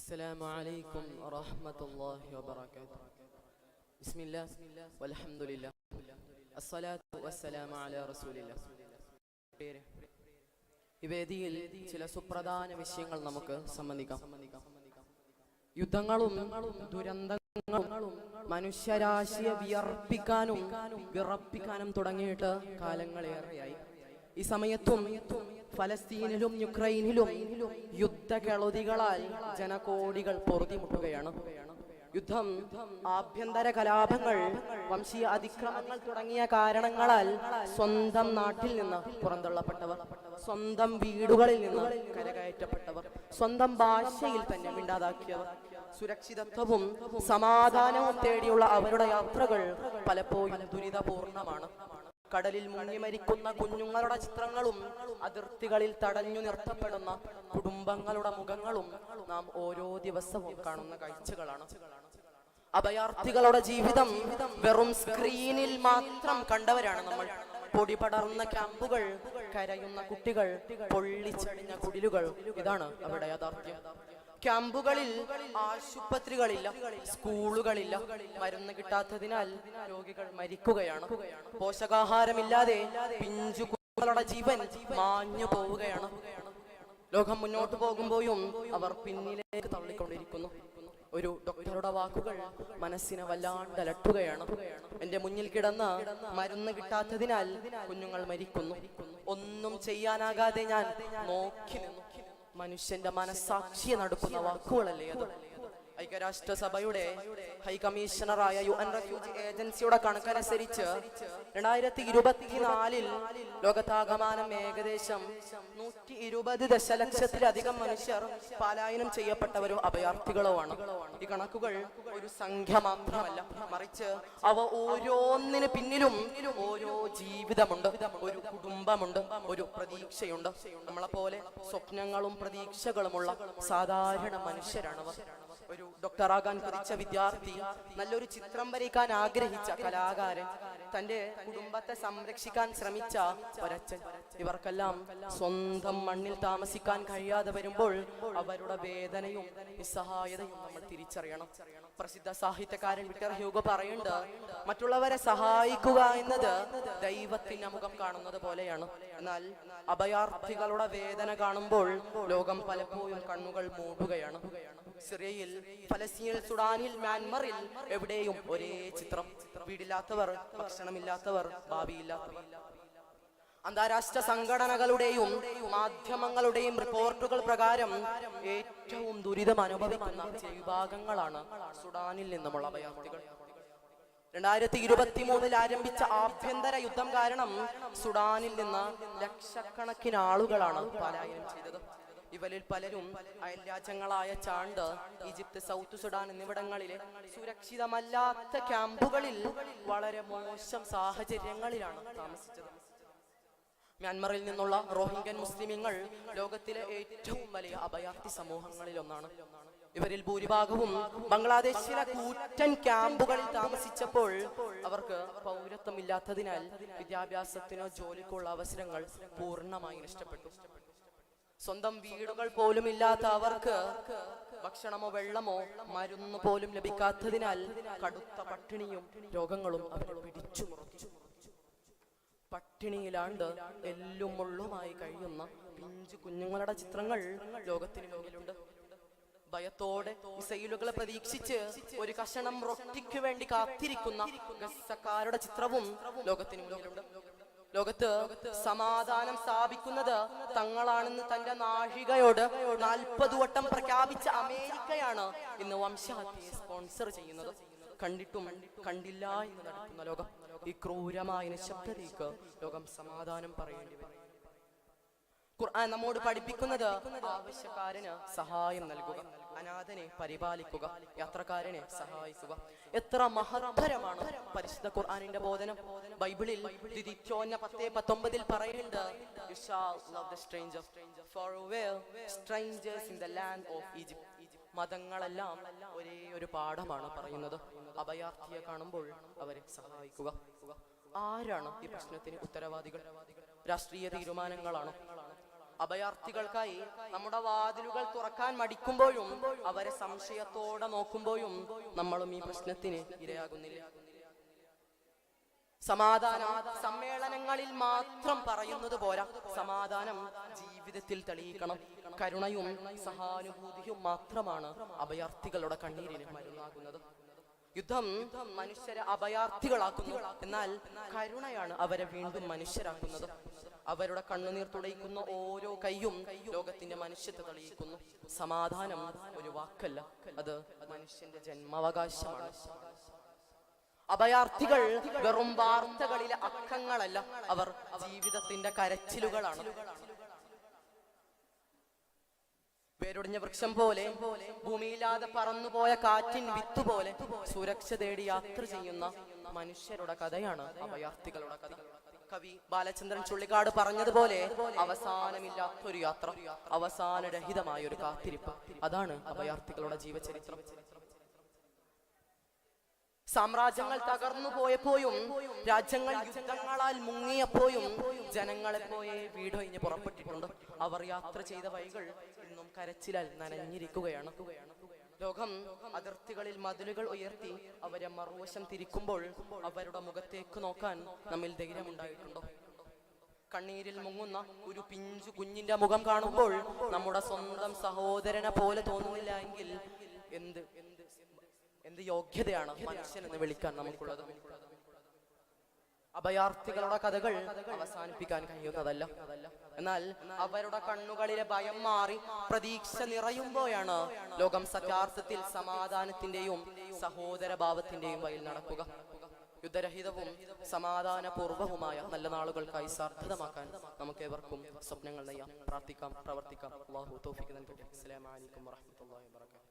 السلام عليكم ورحمة الله وبركاته. بسم الله والحمد لله الصلاة والسلام على رسول الله. ഈ വേദിയിൽ ചില സുപ്രധാന വിഷയങ്ങൾ നമുക്ക് സംബന്ധിക്കാം. യുദ്ധങ്ങളും ദുരന്തങ്ങളും മനുഷ്യരാശിയെ വിയർപ്പിക്കാനും വിറപ്പിക്കാനും തുടങ്ങിയിട്ട് കാലങ്ങളേറെയായി. ഈ സമയത്തും ഫലസ്തീനിലും യുക്രൈനിലും യുദ്ധക്കെളുതികളാൽ ജനകോടികൾ പൊറുതിമുട്ടുകയാണ്. യുദ്ധം, ആഭ്യന്തര കലാപങ്ങൾ, വംശീയ അതിക്രമങ്ങൾ തുടങ്ങിയ കാരണങ്ങളാൽ സ്വന്തം നാട്ടിൽ നിന്ന് പുറന്തള്ളപ്പെട്ടവർ, സ്വന്തം വീടുകളിൽ നിന്ന് കരകയറ്റപ്പെട്ടവർ, സ്വന്തം ഭാഷയിൽ തന്നെ മിണ്ടാതാക്കിയവർ, സുരക്ഷിതത്വവും സമാധാനവും തേടിയുള്ള അവരുടെ യാത്രകൾ പലപ്പോഴും ദുരിതപൂർണമാണ്. കടലിൽ മുങ്ങി മരിക്കുന്ന കുഞ്ഞുങ്ങളുടെ ചിത്രങ്ങളും അതിർത്തികളിൽ തടഞ്ഞു നിർത്തപ്പെടുന്ന കുടുംബങ്ങളുടെ മുഖങ്ങളും നാം ഓരോ ദിവസവും കാണുന്ന കാഴ്ചകളാണ്. അഭയാർത്ഥികളുടെ ജീവിതം വെറും സ്ക്രീനിൽ മാത്രം കണ്ടവരാണ് നമ്മൾ. പൊടി പടർന്ന ക്യാമ്പുകൾ, കരയുന്ന കുട്ടികൾ, പൊള്ളിച്ചടിഞ്ഞ കുടിലുകൾ, ഇതാണ് അവിടെ യാഥാർത്ഥ്യം. ക്യാമ്പുകളിൽ ആശുപത്രികളില്ല, സ്കൂളുകളില്ല, മരുന്ന് കിട്ടാത്തതിനാൽ രോഗികൾ മരിക്കുകയാണ്. പോഷകാഹാരമില്ലാതെ പിഞ്ചു കുട്ടികളുടെ ജീവൻ മാഞ്ഞു പോവുകയാണ്. ലോകം മുന്നോട്ട് പോകുമ്പോഴും അവർ പിന്നിലേക്ക് തള്ളിക്കൊണ്ടിരിക്കുന്നു. ഒരു ഡോക്ടറുടെ വാക്കുകൾ മനസ്സിനെ വല്ലാണ്ട് അലട്ടുകയാണ്. എന്റെ മുന്നിൽ കിടന്ന് മരുന്ന് കിട്ടാത്തതിനാൽ കുഞ്ഞുങ്ങൾ മരിക്കുന്നു. ഒന്നും ചെയ്യാനാകാതെ ഞാൻ നോക്കി നിന്നു. മനുഷ്യന്റെ മനസാക്ഷിയെ നടക്കുന്ന വാക്കുകളല്ലേ അത്? ഐക്യരാഷ്ട്രസഭയുടെ ഹൈകമ്മീഷണറായ UN റെഫ്യൂജി ഏജൻസിയുടെ കണക്കനുസരിച്ച് 2024 ലോകത്താകമാനം ഏകദേശം 120 ദശലക്ഷത്തിലധികം മനുഷ്യർ പലായനം ചെയ്യപ്പെട്ടവരോ അഭയാർത്ഥികളോ ആണ്. ഈ കണക്കുകൾ ഒരു സംഖ്യ മാത്രമല്ല, മറിച്ച് അവ ഓരോന്നിന് പിന്നിലും ഓരോ ജീവിതമുണ്ട്, ഒരു കുടുംബമുണ്ട്, ഒരു പ്രതീക്ഷയുണ്ട്. നമ്മളെ പോലെ സ്വപ്നങ്ങളും പ്രതീക്ഷകളുമുള്ള സാധാരണ മനുഷ്യരാണവർ. ഒരു ഡോക്ടറാകാൻ കൊതിച്ച വിദ്യാർത്ഥി, നല്ലൊരു ചിത്രം വരയ്ക്കാൻ ആഗ്രഹിച്ച കലാകാരൻ, തന്റെ കുടുംബത്തെ സംരക്ഷിക്കാൻ ശ്രമിച്ച ഒരച്ഛൻ, ഇവർക്കെല്ലാം സ്വന്തം മണ്ണിൽ താമസിക്കാൻ കഴിയാതെ വരുമ്പോൾ അവരുടെ വേദനയും നിസ്സഹായതയും നമ്മൾ തിരിച്ചറിയണം. പ്രസിദ്ധ സാഹിത്യകാരൻ വിക്ടർ ഹ്യൂഗോ പറയുന്നുണ്ട്, മറ്റുള്ളവരെ സഹായിക്കുക എന്നത് ദൈവത്തിന്റെ മുഖം കാണുന്നത് പോലെയാണ്. എന്നാൽ അഭയാർത്ഥികളുടെ വേദന കാണുമ്പോൾ ലോകം പലപ്പോഴും കണ്ണുകൾ മൂടുകയാണ്. സിറിയയിൽ, ഫലസ്തീനിൽ, സുഡാനിൽ, മ്യാൻമറിൽ എവിടെയും ഒരേ ചിത്രം. വീടില്ലാത്തവർ, ഭക്ഷണമില്ലാത്തവർ, ഭാവിയില്ലാത്തവർ. അന്താരാഷ്ട്ര സംഘടനകളുടെയും മാധ്യമങ്ങളുടെയും റിപ്പോർട്ടുകൾ പ്രകാരം ഏറ്റവും ദുരിതം അനുഭവിക്കുന്ന വിഭാഗങ്ങളാണ് സുഡാനിൽ നിന്നുമുള്ള അഭയാർത്ഥികൾ. 2023 ആരംഭിച്ച ആഭ്യന്തര യുദ്ധം കാരണം സുഡാനിൽ നിന്ന് ലക്ഷക്കണക്കിന് ആളുകളാണ് പലായനം ചെയ്തത്. ഇവരിൽ പലരും അയൽ രാജ്യങ്ങളായ ചാണ്ട്, ഈജിപ്ത്, സൗത്ത് സുഡാൻ എന്നിവിടങ്ങളിലെ സുരക്ഷിതമല്ലാത്ത ക്യാമ്പുകളിൽ വളരെ മോശം സാഹചര്യങ്ങളിലാണ് താമസിച്ചത്. മ്യാൻമറിൽ നിന്നുള്ള റോഹിംഗ്യൻ മുസ്ലിങ്ങൾ ലോകത്തിലെ ഏറ്റവും വലിയ അഭയാർത്ഥി സമൂഹങ്ങളിൽ ഒന്നാണ്. ഇവരിൽ ഭൂരിഭാഗവും ബംഗ്ലാദേശിലെ കൂറ്റൻ ക്യാമ്പുകളിൽ താമസിച്ചപ്പോൾ അവർക്ക് പൗരത്വം ഇല്ലാത്തതിനാൽ വിദ്യാഭ്യാസത്തിനോ ജോലിക്കുള്ള അവസരങ്ങൾ പൂർണ്ണമായി നഷ്ടപ്പെട്ടു. സ്വന്തം വീടുകൾ പോലും ഇല്ലാത്ത അവർക്ക് ഭക്ഷണമോ വെള്ളമോ മരുന്ന് പോലും ലഭിക്കാത്തതിനാൽ കടുത്ത പട്ടിണിയും രോഗങ്ങളും അവരെ പിടിച്ചു മുറിച്ചു. പട്ടിണിയിലാണ്ട് എല്ലും മുള്ളുമായി കഴിയുന്ന പിഞ്ചു കുഞ്ഞുങ്ങളുടെ ചിത്രങ്ങൾ ലോകത്തിന് മുന്നിലുണ്ട്. ഭയത്തോടെ മിസൈലുകളെ പ്രതീക്ഷിച്ച് ഒരു കഷണം റൊട്ടിക്ക് വേണ്ടി കാത്തിരിക്കുന്ന ഗസക്കാരുടെ ചിത്രവും ലോകത്തിന് മുന്നിലുണ്ട്. ലോകത്ത് സമാധാനം സ്ഥാപിക്കുന്നത് തങ്ങളാണെന്ന് തന്റെ നാഴികയോട് 40 വട്ടം പ്രഖ്യാപിച്ച അമേരിക്കയാണ് ഇന്ന് വംശഹത്യയെ സ്പോൺസർ ചെയ്യുന്നത്. കണ്ടിട്ടും കണ്ടില്ല എന്ന് നടക്കുന്ന ലോകം. ഈ ക്രൂരമായ നിശബ്ദതയ്ക്ക് ലോകം സമാധാനം പറയേണ്ടി വരും. ഖുർആൻ നമ്മോട് പഠിപ്പിക്കുന്നത് ആവശ്യക്കാരന് സഹായം നൽകുക, അനാഥനെ പരിപാലിക്കുക, യാത്രക്കാരനെ സഹായിക്കുക. എത്ര മഹത്തരമാണ് പരിശുദ്ധ ഖുർആനിന്റെ ബോധനം. ബൈബിളിൽ 10:19 പറയുന്നുണ്ട്, You shall love the stranger, for were strangers in the land of Egypt. മതങ്ങളെല്ലാം ഒരേ ഒരു പാഠമാണ് പറയുന്നത്. അഭയാർത്ഥിയെ കാണുമ്പോൾ അവരെ സഹായിക്കുക. ആരാണ് ഈ പ്രശ്നത്തിന് ഉത്തരവാദികൾ? രാഷ്ട്രീയ തീരുമാനങ്ങളാണോ? അഭയാർത്ഥികൾക്കായി നമ്മുടെ വാതിലുകൾ തുറക്കാൻ മടിക്കുമ്പോഴും അവരെ സംശയത്തോടെ നോക്കുമ്പോഴും നമ്മളും ഈ പ്രശ്നത്തിന് ഇരയാകുന്നില്ല. സമാധാനം സമ്മേളനങ്ങളിൽ മാത്രം പറയുന്നത് പോരാ, സമാധാനം ജീവിതത്തിൽ തെളിയിക്കണം. കരുണയും സഹാനുഭൂതിയും മാത്രമാണ് അഭയാർത്ഥികളുടെ കണ്ണീരിന് മരുന്നാകുന്നത്. യുദ്ധം മനുഷ്യരെ അഭയാർത്ഥികളാക്കുന്നു, എന്നാൽ കരുണയാണ് അവരെ വീണ്ടും മനുഷ്യരാക്കുന്നത്. അവരുടെ കണ്ണുനീർ തുടയ്ക്കുന്ന ഓരോ കൈയും ലോകത്തിന്റെ മനുഷ്യത്തെ തെളിയിക്കുന്നു. സമാധാനം ഒരു വാക്കല്ല, അത് മനുഷ്യന്റെ ജന്മാവകാശമാണ്. അഭയാർത്ഥികൾ വെറും വാർത്തകളിലെ അക്കങ്ങളല്ല, അവർ ജീവിതത്തിന്റെ കരച്ചിലുകളാണ്. വേരൊടിഞ്ഞ വൃക്ഷം പോലെ, ഭൂമിയില്ലാതെ പറന്നുപോയ കാറ്റിൻ വിത്തുപോലെ സുരക്ഷ തേടി യാത്ര ചെയ്യുന്ന മനുഷ്യരുടെ കഥയാണ് അഭയാർത്ഥികളുടെ കഥ. കവി ബാലചന്ദ്രൻ ചുള്ളിക്കാട് പറഞ്ഞതുപോലെ, അവസാനമില്ലാത്തൊരു യാത്ര, അവസാനരഹിതമായ ഒരു കാത്തിരിപ്പ്, അതാണ് അഭയാർത്ഥികളുടെ ജീവചരിത്രം. സാമ്രാജ്യങ്ങൾ തകർന്നു പോയപ്പോഴും രാജ്യങ്ങൾ യുദ്ധങ്ങളാൽ മുങ്ങിയപ്പോഴും ജനങ്ങളെപ്പോയെ വീടൊഴിഞ്ഞ് പുറപ്പെട്ടിട്ടുണ്ട്. അവർ യാത്ര ചെയ്ത വഴികൾ ഇന്നും കരച്ചിലാൽ നനഞ്ഞിരിക്കുകയാണ്. ലോകം അതിർത്തികളിൽ മതിലുകൾ ഉയർത്തി അവരെ മറുവശം തിരിക്കുമ്പോൾ അവരുടെ മുഖത്തേക്ക് നോക്കാൻ നമ്മിൽ ധൈര്യമുണ്ടായിട്ടുണ്ടോ? കണ്ണീരിൽ മുങ്ങുന്ന ഒരു പിഞ്ചു കുഞ്ഞിന്റെ മുഖം കാണുമ്പോൾ നമ്മുടെ സ്വന്തം സഹോദരനെ പോലെ തോന്നുന്നില്ല എങ്കിൽ എന്ത് യോഗ്യതയാണ് മനുഷ്യൻ എന്ന് വിളിക്കാൻ നമുക്കുള്ളത്? അഭയാർത്ഥികളുടെ കഥകൾ അവസാനിപ്പിക്കാൻ കഴിയുന്നതല്ല, എന്നാൽ അവരുടെ കണ്ണുകളിലെ ഭയം മാറി പ്രതീക്ഷ നിറയുമ്പോഴാണ് ലോകം സത്യാർത്ഥത്തിൽ സമാധാനത്തിന്റെയും സഹോദരഭാവത്തിന്റെയും വഴിയിൽ നടക്കുക. യുദ്ധരഹിതവും സമാധാനപൂർവവുമായ നല്ല നാളുകൾക്കായി സാർത്ഥകമാക്കാൻ നമുക്ക് ഏവർക്കും സ്വപ്നങ്ങൾ നെയ്യാം, പ്രാർത്ഥിക്കാം, പ്രവർത്തിക്കാം. അല്ലാഹു തൗഫീഖ് നൽകട്ടെ. അസ്സലാമു അലൈക്കും വറഹ്മത്തുള്ളാഹി വബറകാതുഹു.